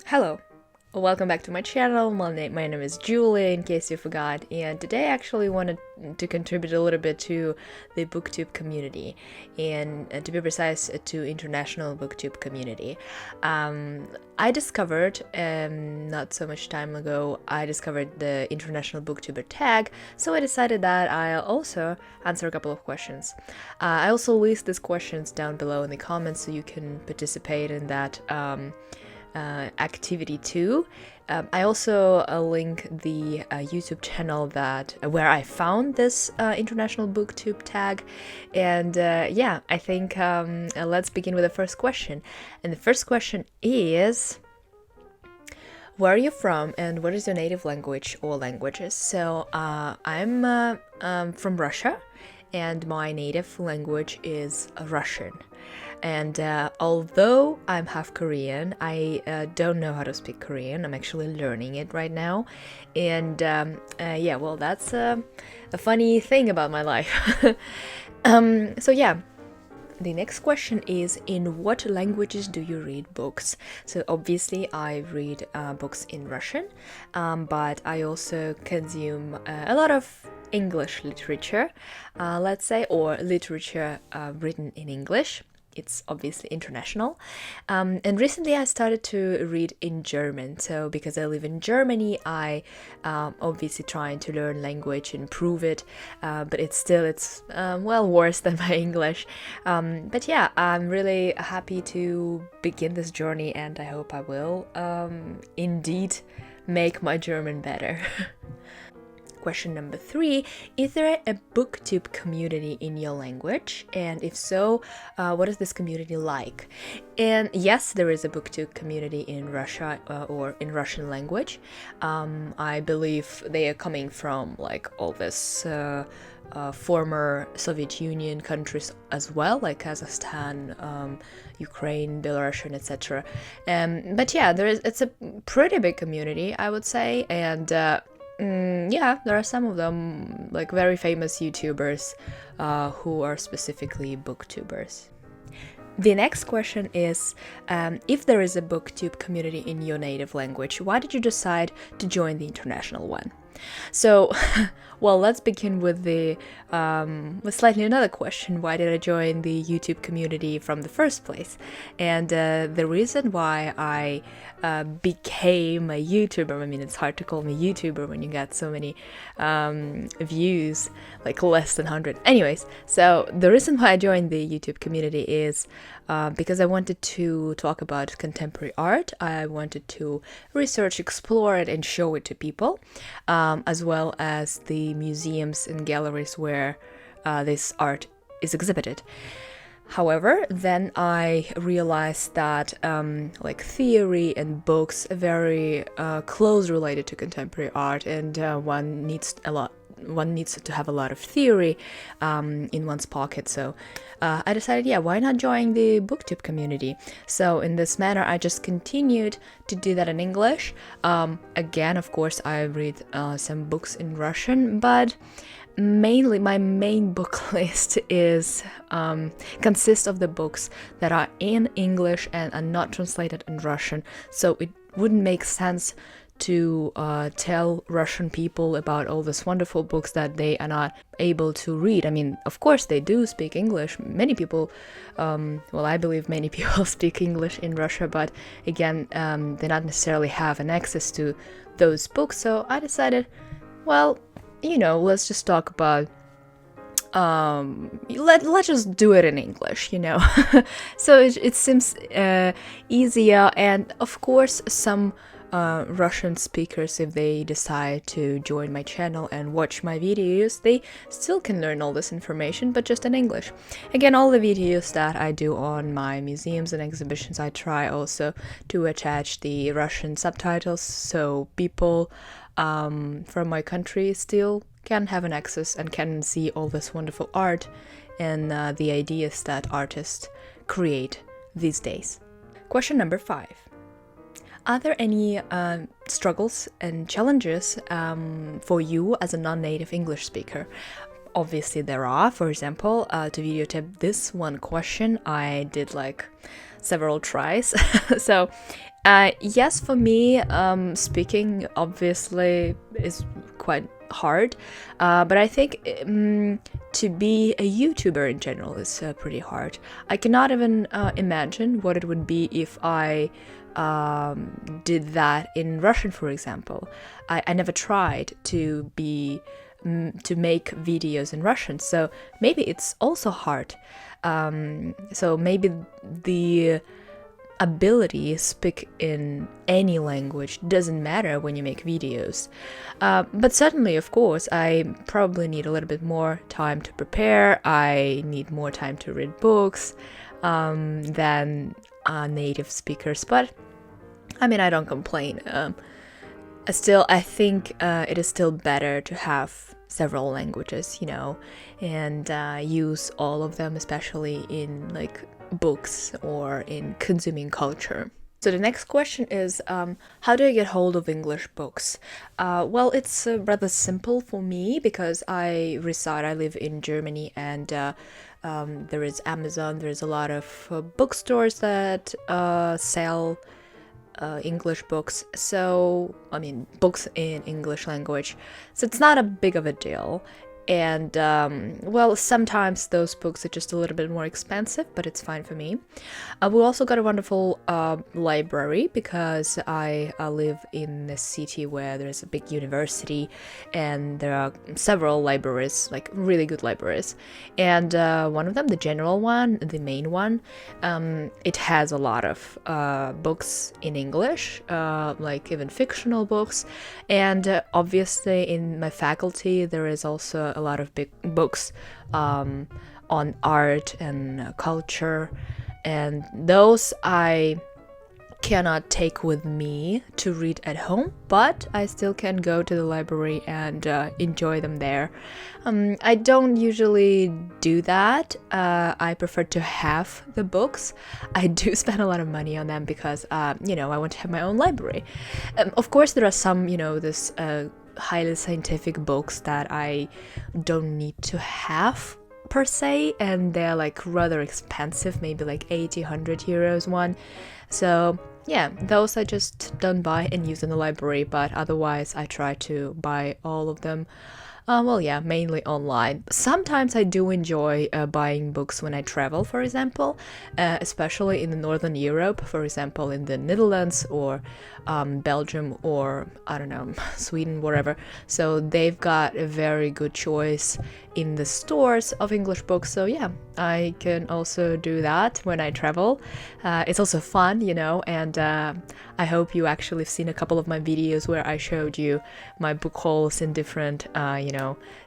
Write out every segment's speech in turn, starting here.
Hello, welcome back to my channel. My name is Julie, in case you forgot, and today I actually wanted to contribute a little bit to the Booktube community, and to be precise, to international Booktube community. I discovered, not so much time ago, I discovered the International Booktuber Tag, so I decided that I'll also answer a couple of questions. I also list these questions down below in the comments so you can participate in that activity too. I also link the YouTube channel where I found this International Booktube tag, and yeah, I think let's begin with the first question. And the first question is, where are you from and what is your native language or languages? So I'm from Russia, and my native language is Russian. And although I'm half Korean, I don't know how to speak Korean. I'm actually learning it right now. And yeah, well, that's a funny thing about my life. So yeah, the next question is, in what languages do you read books? So obviously I read books in Russian, but I also consume a lot of English literature, let's say, or literature written in English. It's obviously international. And recently I started to read in German. So because I live in Germany, I obviously trying to learn language, improve it, but it's well, worse than my English. But yeah, I'm really happy to begin this journey, and I hope I will indeed make my German better. Question number 3, is there a Booktube community in your language? And if so, what is this community like? And yes, there is a Booktube community in Russia or in Russian language. I believe they are coming from like all this former Soviet Union countries as well, like Kazakhstan, Ukraine, Belarus, etc. But yeah, it's a pretty big community, I would say, and yeah, there are some of them, like very famous YouTubers who are specifically booktubers. The next question is, if there is a booktube community in your native language, why did you decide to join the international one? So, well, let's begin with with slightly another question. Why did I join the YouTube community from the first place? And the reason why I became a YouTuber, I mean, it's hard to call me YouTuber when you got so many views, like less than 100. Anyways, so the reason why I joined the YouTube community is because I wanted to talk about contemporary art. I wanted to research, explore it, and show it to people, as well as the museums and galleries where this art is exhibited. However, then I realized that like theory and books are very close related to contemporary art, and one needs to have a lot of theory in one's pocket. So I decided, yeah, why not join the Booktube community? So in this manner, I just continued to do that in English. Again, of course, I read some books in Russian, but mainly my main book list consists of the books that are in English and are not translated in Russian. So it wouldn't make sense to tell Russian people about all these wonderful books that they are not able to read. I mean, of course they do speak English. Many people, well, I believe many people speak English in Russia, but again, they not necessarily have an access to those books. So I decided, well, you know, let's just talk about let's just do it in English, you know. So it seems easier, and of course some Russian speakers, if they decide to join my channel and watch my videos, they still can learn all this information, but just in English. Again, all the videos that I do on my museums and exhibitions, I try also to attach the Russian subtitles, so people from my country still can have an access and can see all this wonderful art and the ideas that artists create these days. Question number 5. Are there any struggles and challenges for you as a non-native English speaker? Obviously there are. For example, to videotape this one question, I did like several tries. So Yes, for me, speaking obviously is quite hard, but I think to be a YouTuber in general is pretty hard. I cannot even imagine what it would be if I did that in Russian, for example. I never tried to to make videos in Russian, so maybe it's also hard. So maybe the ability to speak in any language doesn't matter when you make videos. But certainly, of course, I probably need a little bit more time to prepare. I need more time to read books than native speakers. But I mean, I don't complain. Still, I think it is still better to have several languages, and use all of them, especially in like books or in consuming culture. So the next question is, how do I get hold of English books? Well, it's rather simple for me because I live in Germany, and there is Amazon, there's a lot of bookstores that sell English books, so I mean books in English language, so it's not a big of a deal. And well, sometimes those books are just a little bit more expensive, but it's fine for me. We also got a wonderful library because I live in a city where there's a big university, and there are several libraries, like really good libraries. And one of them, the general one, the main one, it has a lot of books in English, like even fictional books. And obviously in my faculty there is also a lot of big books on art and culture, and those I cannot take with me to read at home, but I still can go to the library and enjoy them there. I don't usually do that. I prefer to have the books. I do spend a lot of money on them because, I want to have my own library. Of course, there are some, this highly scientific books that I don't need to have per se, and they're like rather expensive, maybe like 80-100 euros one. So yeah, those I just don't buy and use in the library, but otherwise I try to buy all of them. Well, yeah, mainly online. Sometimes I do enjoy buying books when I travel, for example, especially in the Northern Europe, for example, in the Netherlands or Belgium or, I don't know, Sweden, whatever. So they've got a very good choice in the stores of English books. So yeah, I can also do that when I travel. It's also fun, and I hope you actually have seen a couple of my videos where I showed you my book hauls in different,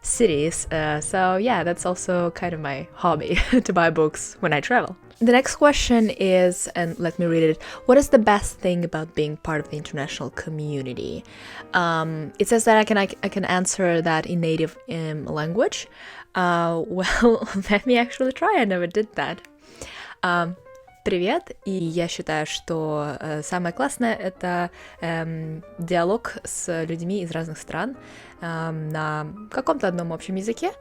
cities. So yeah, that's also kind of my hobby to buy books when I travel. The next question is, and let me read it. What is the best thing about being part of the international community? It says that I can answer that in native language. Well, let me actually try. I never did that. Привет, и я считаю, что самое классное — это диалог с людьми из разных стран на каком-то одном общем языке,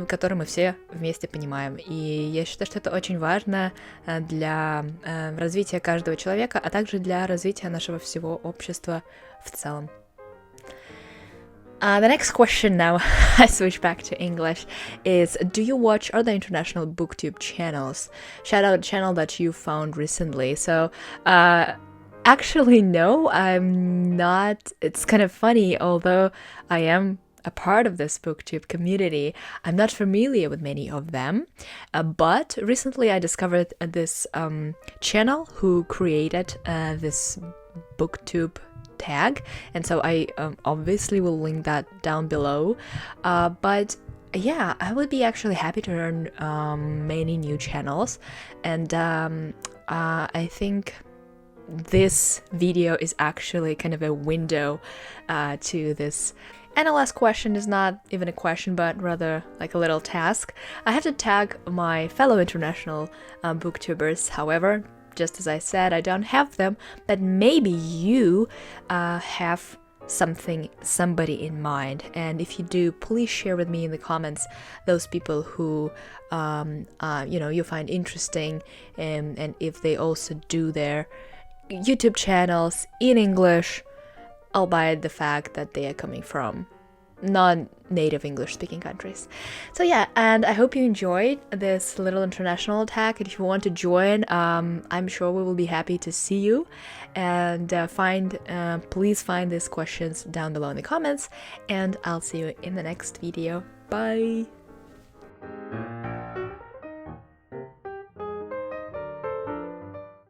который мы все вместе понимаем. И я считаю, что это очень важно для развития каждого человека, а также для развития нашего всего общества в целом. The next question now, I switch back to English, is do you watch other international booktube channels? Shout out a channel that you found recently. So, actually, no, I'm not. It's kind of funny, although I am a part of this booktube community, I'm not familiar with many of them. But recently I discovered this channel who created this Booktube Tag, and so I obviously will link that down below. But yeah, I would be actually happy to learn many new channels, and I think this video is actually kind of a window to this. And the last question is not even a question, but rather like a little task. I have to tag my fellow international booktubers. However, just as I said, I don't have them, but maybe you have somebody in mind. And if you do, please share with me in the comments those people who you find interesting, and if they also do their YouTube channels in English, albeit the fact that they are coming from non-native English-speaking countries. So yeah, and I hope you enjoyed this little international tag. If you want to join, I'm sure we will be happy to see you. And please find these questions down below in the comments, and I'll see you in the next video. Bye!